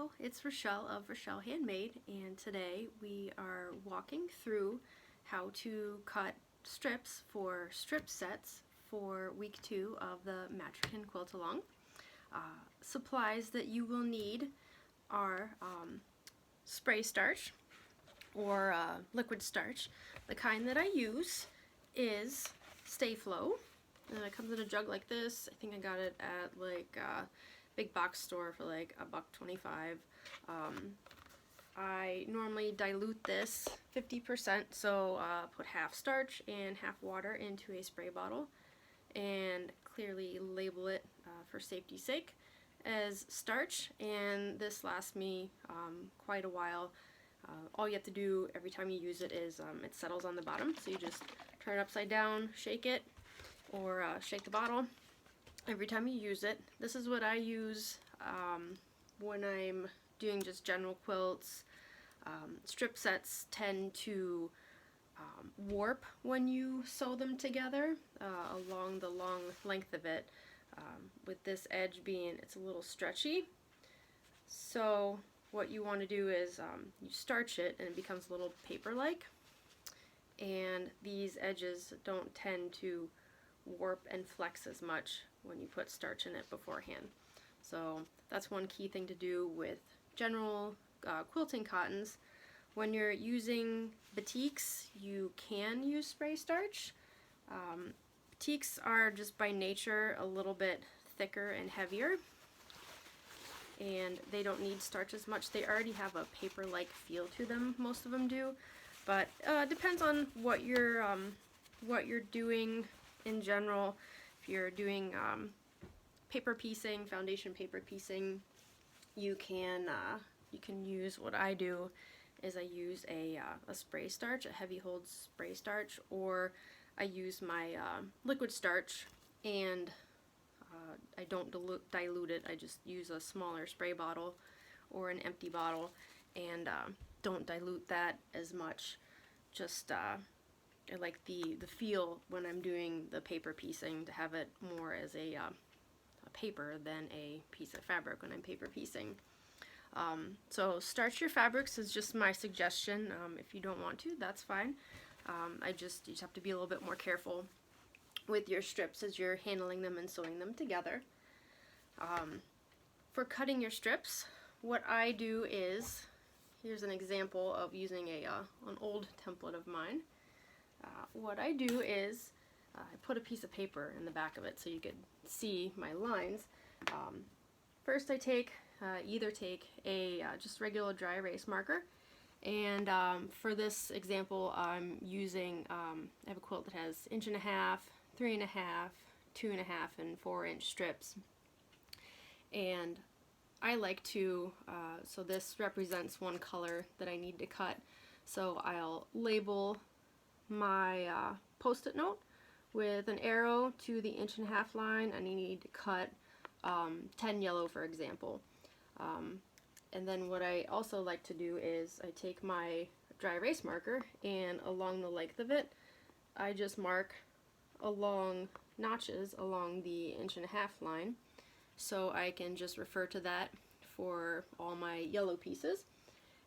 Hello, it's Rachelle of Rachelle Handmade, and today we are walking through how to cut strips for strip sets for week 2 of the Matrikin quilt along. Supplies that you will need are spray starch or liquid starch. The kind that I use is Stay Flow, and it comes in a jug like this. I think I got it at like big box store for like $1.25. I normally dilute this 50%, so put half starch and half water into a spray bottle and clearly label it for safety's sake as starch, and this lasts me quite a while. All you have to do every time you use it is it settles on the bottom, so you just turn it upside down, shake it, or shake the bottle every time you use it. This is what I use when I'm doing just general quilts. Strip sets tend to warp when you sew them together along the long length of it, with this edge being it's a little stretchy. So what you want to do is you starch it and it becomes a little paper-like, and these edges don't tend to warp and flex as much when you put starch in it beforehand. So that's one key thing to do with general quilting cottons. When you're using batiks, you can use spray starch. Batiks are just by nature a little bit thicker and heavier, and they don't need starch as much. They already have a paper-like feel to them, most of them do, but depends on what you're doing in general. If you're doing paper piecing, foundation paper piecing, you can use what I do is I use a spray starch, a heavy hold spray starch, or I use my liquid starch, and I don't dilute it. I just use a smaller spray bottle or an empty bottle, and don't dilute that as much. Just I like the feel when I'm doing the paper piecing to have it more as a paper than a piece of fabric when I'm paper piecing. So starch your fabrics is just my suggestion. If you don't want to, that's fine. You just have to be a little bit more careful with your strips as you're handling them and sewing them together. For cutting your strips, what I do is, here's an example of using an old template of mine. What I do is I put a piece of paper in the back of it so you could see my lines. First I either take a just regular dry erase marker, and for this example I'm using, I have a quilt that has 1.5 inch, 3.5 inch, 2.5 inch, and 4 inch strips. And I like to, so this represents one color that I need to cut, so I'll label my post-it note with an arrow to the 1.5 inch line, and you need to cut 10 yellow, for example. And then what I also like to do is I take my dry erase marker, and along the length of it I just mark along notches along the 1.5 inch line, so I can just refer to that for all my yellow pieces.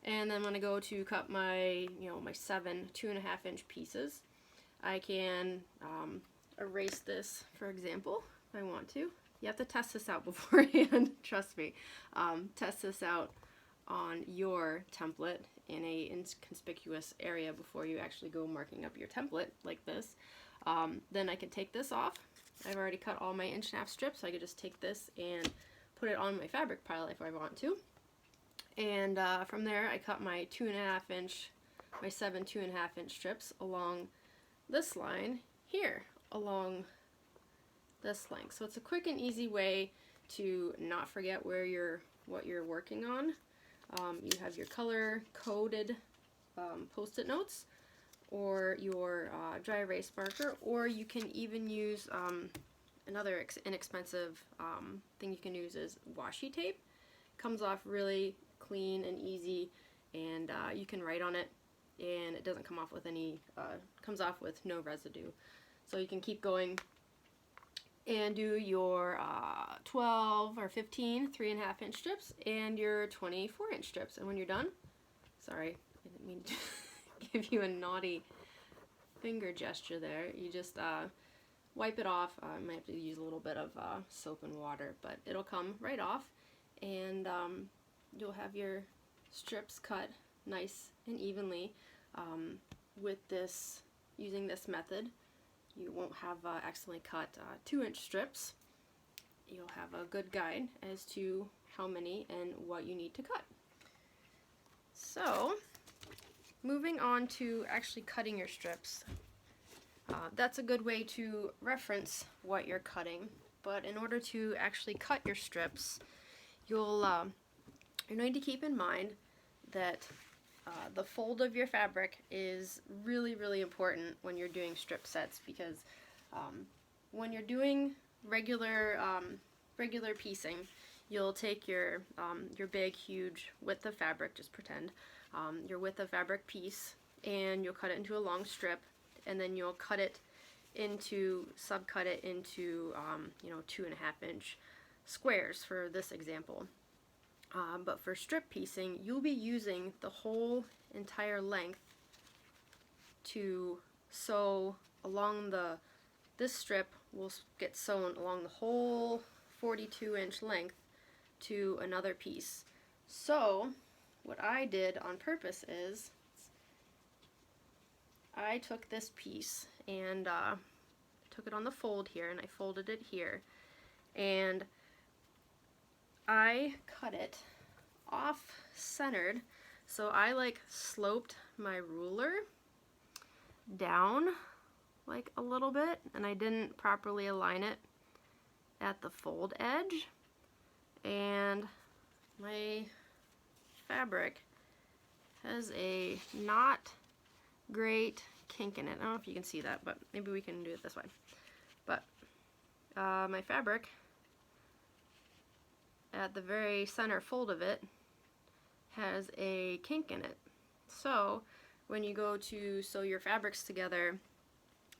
And then when I go to cut my, my 7 2.5 inch pieces, I can erase this, for example, if I want to. You have to test this out beforehand, trust me. Test this out on your template in a inconspicuous area before you actually go marking up your template like this. Then I can take this off. I've already cut all my 1.5 inch strips, so I could just take this and put it on my fabric pile if I want to. And from there I cut my 2.5 inch, my 7 2.5 inch strips along this line here, along this length. So it's a quick and easy way to not forget what you're working on. You have your color coded post-it notes, or your dry erase marker, or you can even use another inexpensive thing you can use is washi tape. Comes off really clean and easy, and you can write on it, and it doesn't come off with any, comes off with no residue. So you can keep going and do your 12 or 15 3.5 inch strips and your 24-inch strips. And when you're done, sorry, I didn't mean to give you a naughty finger gesture there. You just wipe it off. I might have to use a little bit of soap and water, but it'll come right off, and you'll have your strips cut nice and evenly with this, using this method. You won't have accidentally cut 2-inch strips. You'll have a good guide as to how many and what you need to cut. So, moving on to actually cutting your strips. That's a good way to reference what you're cutting, but in order to actually cut your strips, you'll need to keep in mind that the fold of your fabric is really, really important when you're doing strip sets, because when you're doing regular piecing, you'll take your big, huge width of fabric, just pretend, your width of fabric piece, and you'll cut it into a long strip, and then you'll cut it into, subcut it into, 2.5-inch squares for this example. But for strip piecing, you'll be using the whole entire length to sew along this strip will get sewn along the whole 42-inch length to another piece. So what I did on purpose is I took this piece and took it on the fold here, and I folded it here, and I cut it off-centered, so I like sloped my ruler down like a little bit, and I didn't properly align it at the fold edge, and my fabric has a not great kink in it. I don't know if you can see that, but maybe we can do it this way. But my fabric at the very center fold of it has a kink in it. So when you go to sew your fabrics together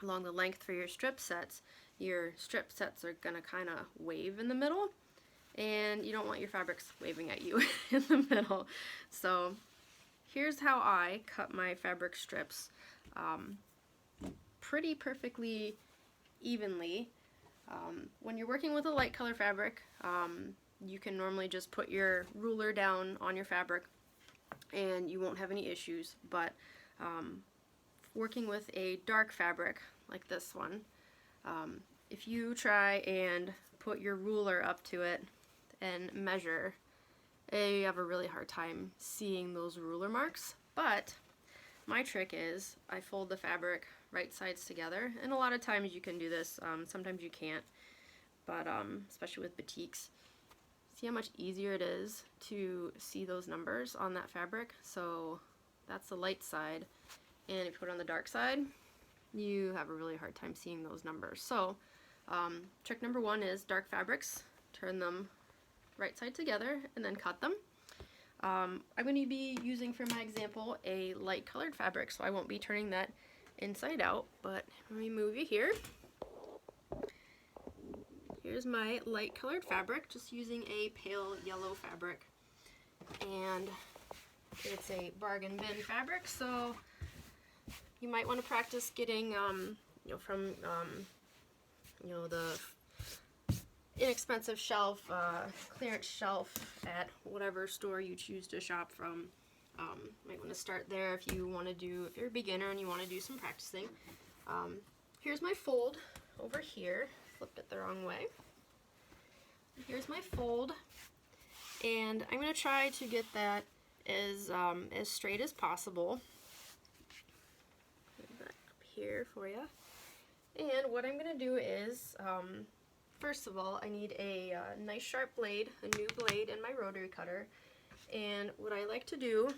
along the length for your strip sets are gonna kind of wave in the middle, and you don't want your fabrics waving at you in the middle. So here's how I cut my fabric strips, pretty perfectly evenly. When you're working with a light color fabric, you can normally just put your ruler down on your fabric and you won't have any issues, but working with a dark fabric like this one, if you try and put your ruler up to it and measure, you have a really hard time seeing those ruler marks. But my trick is I fold the fabric right sides together, and a lot of times you can do this, sometimes you can't, but especially with batiks. See how much easier it is to see those numbers on that fabric? So that's the light side, and if you put it on the dark side, you have a really hard time seeing those numbers. So trick number one is dark fabrics, turn them right side together and then cut them. I'm going to be using for my example a light colored fabric, so I won't be turning that inside out, but let me move you here. Here's my light colored fabric, just using a pale yellow fabric, and it's a bargain bin fabric, so you might want to practice getting from the inexpensive shelf, clearance shelf at whatever store you choose to shop from. Might want to start there if you're a beginner and you want to do some practicing. Here's my fold over here. Flipped it the wrong way. Here's my fold, and I'm going to try to get that as straight as possible. Put that up here for you. And what I'm going to do is, first of all, I need a nice sharp blade, a new blade in my rotary cutter. And what I like to do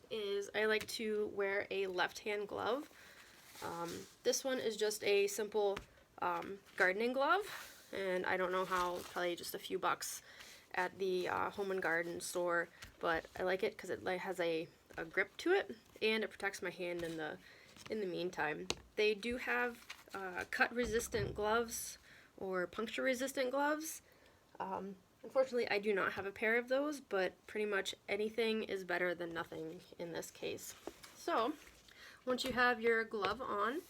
is I like to wear a left-hand glove. This one is just a simple gardening glove, and I don't know how, probably just a few bucks at the Home and Garden store, but I like it because it has a grip to it, and it protects my hand in the meantime. They do have cut resistant gloves or puncture resistant gloves. Unfortunately, I do not have a pair of those, but pretty much anything is better than nothing in this case. So, once you have your glove on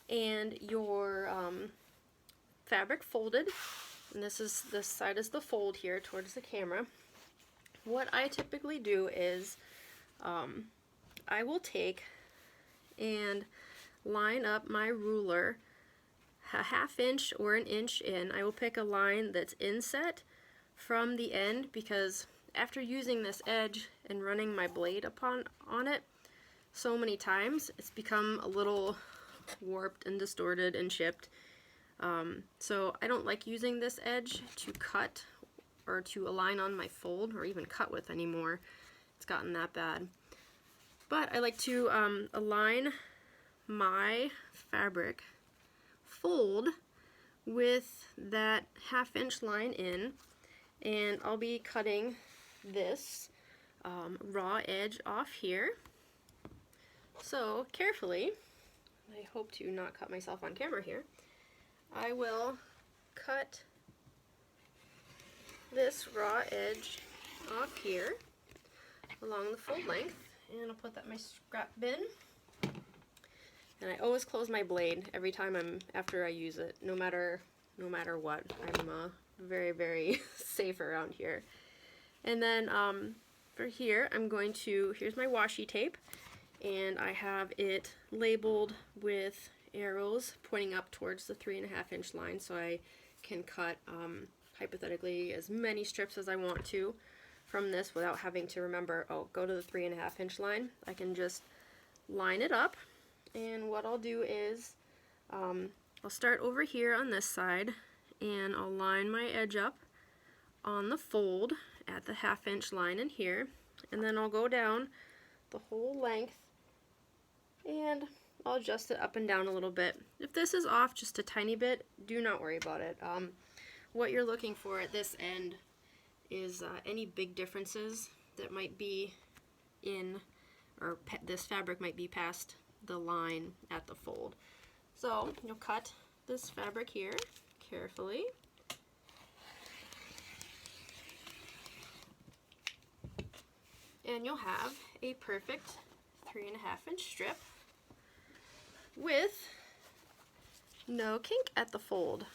and your fabric folded, and this side is the fold here towards the camera, what I typically do is I will take and line up my ruler a half inch or an inch in. I will pick a line that's inset from the end, because after using this edge and running my blade on it so many times, it's become a little warped and distorted and chipped. So I don't like using this edge to cut or to align on my fold or even cut with anymore. It's gotten that bad. But I like to align my fabric fold with that half-inch line in, and I'll be cutting this raw edge off here. So carefully, I hope to not cut myself on camera here, I will cut this raw edge off here along the fold length, and I'll put that in my scrap bin. And I always close my blade every time after I use it, no matter what. I'm very, very safe around here. And then for here, here's my washi tape, and I have it labeled with arrows pointing up towards the 3.5-inch line, so I can cut hypothetically as many strips as I want to from this without having to remember, oh, go to the 3.5-inch line. I can just line it up, and what I'll do is I'll start over here on this side, and I'll line my edge up on the fold at the half-inch line in here, and then I'll go down the whole length and I'll adjust it up and down a little bit. If this is off just a tiny bit, do not worry about it. What you're looking for at this end is any big differences that might be in, or this fabric might be past the line at the fold. So you'll cut this fabric here carefully. And you'll have a perfect 3.5-inch strip with no kink at the fold.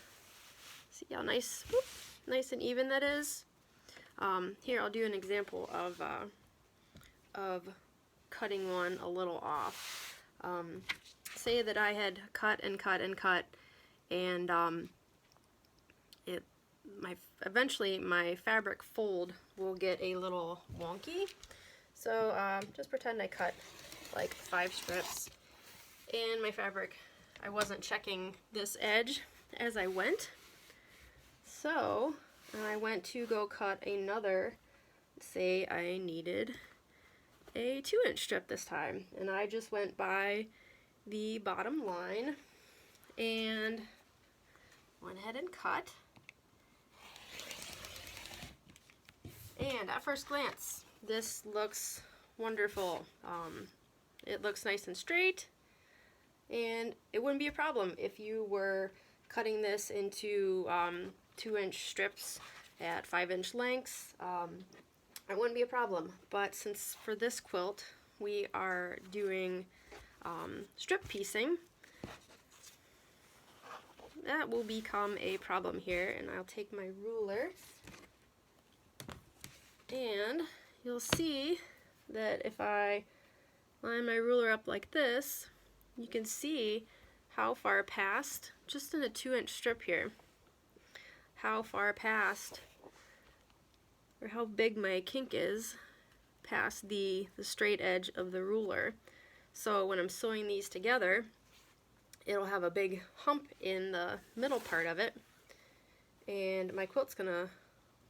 See how nice, whoop, nice and even that is? Here I'll do an example of cutting one a little off. Say that I had cut and cut and cut, and eventually my fabric fold will get a little wonky. So just pretend I cut like 5 strips, and my fabric, I wasn't checking this edge as I went. So I went to go cut another, say I needed a 2-inch strip this time, and I just went by the bottom line and went ahead and cut. And at first glance, this looks wonderful. It looks nice and straight, and it wouldn't be a problem if you were cutting this into 2-inch strips at 5-inch lengths. It wouldn't be a problem, but since for this quilt we are doing strip piecing, that will become a problem here. And I'll take my ruler, and you'll see that if I line my ruler up like this, you can see how far past, just in a 2-inch strip here, how far past, or how big my kink is past the straight edge of the ruler. So when I'm sewing these together, it'll have a big hump in the middle part of it, and my quilt's gonna,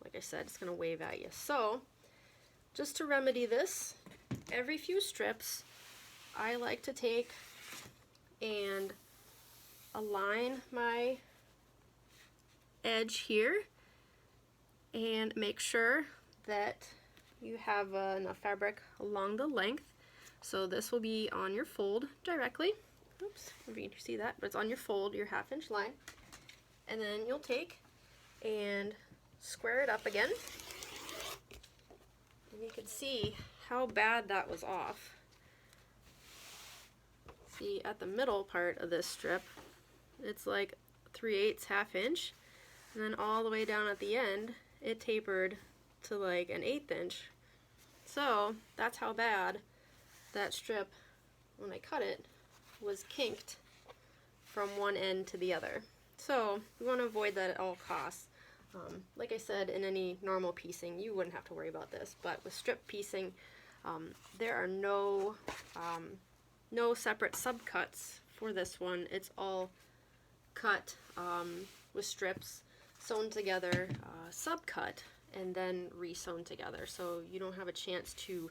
like I said, it's gonna wave at you. So just to remedy this, every few strips I like to take and align my edge here and make sure that you have enough fabric along the length. So this will be on your fold directly. Oops, if you can see that, but it's on your fold, your 1/2-inch line. And then you'll take and square it up again. And you can see how bad that was off. See, at the middle part of this strip, it's like 3/8 half inch, and then all the way down at the end, it tapered to like an 1/8 inch. So that's how bad that strip, when I cut it, was kinked from one end to the other. So we want to avoid that at all costs. Like I said, in any normal piecing, you wouldn't have to worry about this, but with strip piecing, there are no separate subcuts for this one. It's all cut with strips, sewn together, subcut, and then re-sewn together. So you don't have a chance to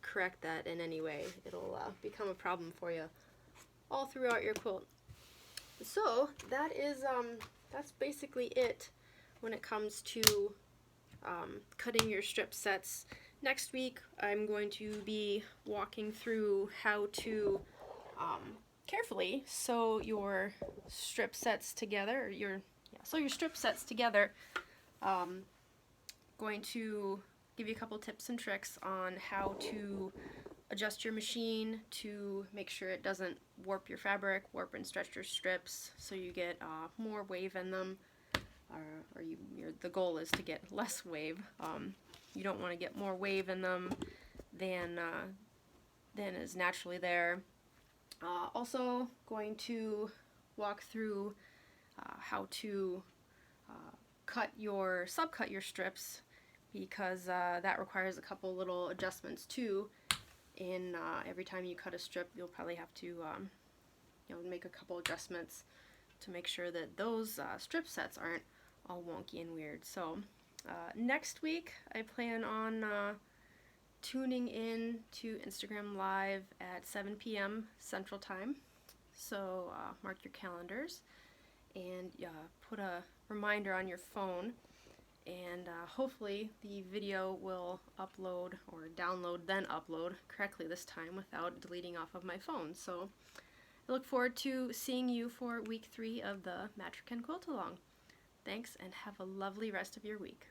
correct that in any way. It'll become a problem for you all throughout your quilt. So that is that's basically it when it comes to cutting your strip sets. Next week I'm going to be walking through how to carefully sew your strip sets together. Sew your strip sets together. Going to give you a couple tips and tricks on how to adjust your machine to make sure it doesn't warp your fabric, warp and stretch your strips, so you get more wave in them. The goal is to get less wave. You don't want to get more wave in them than is naturally there. Also going to walk through how to subcut your strips, because that requires a couple little adjustments too. And every time you cut a strip, you'll probably have to make a couple adjustments to make sure that those strip sets aren't all wonky and weird. So next week I plan on tuning in to Instagram Live at 7 p.m. Central Time. So mark your calendars and put a reminder on your phone, and hopefully the video will upload or download then upload correctly this time without deleting off of my phone. So I look forward to seeing you for week 3 of the Matrikin Quilt Along. Thanks, and have a lovely rest of your week.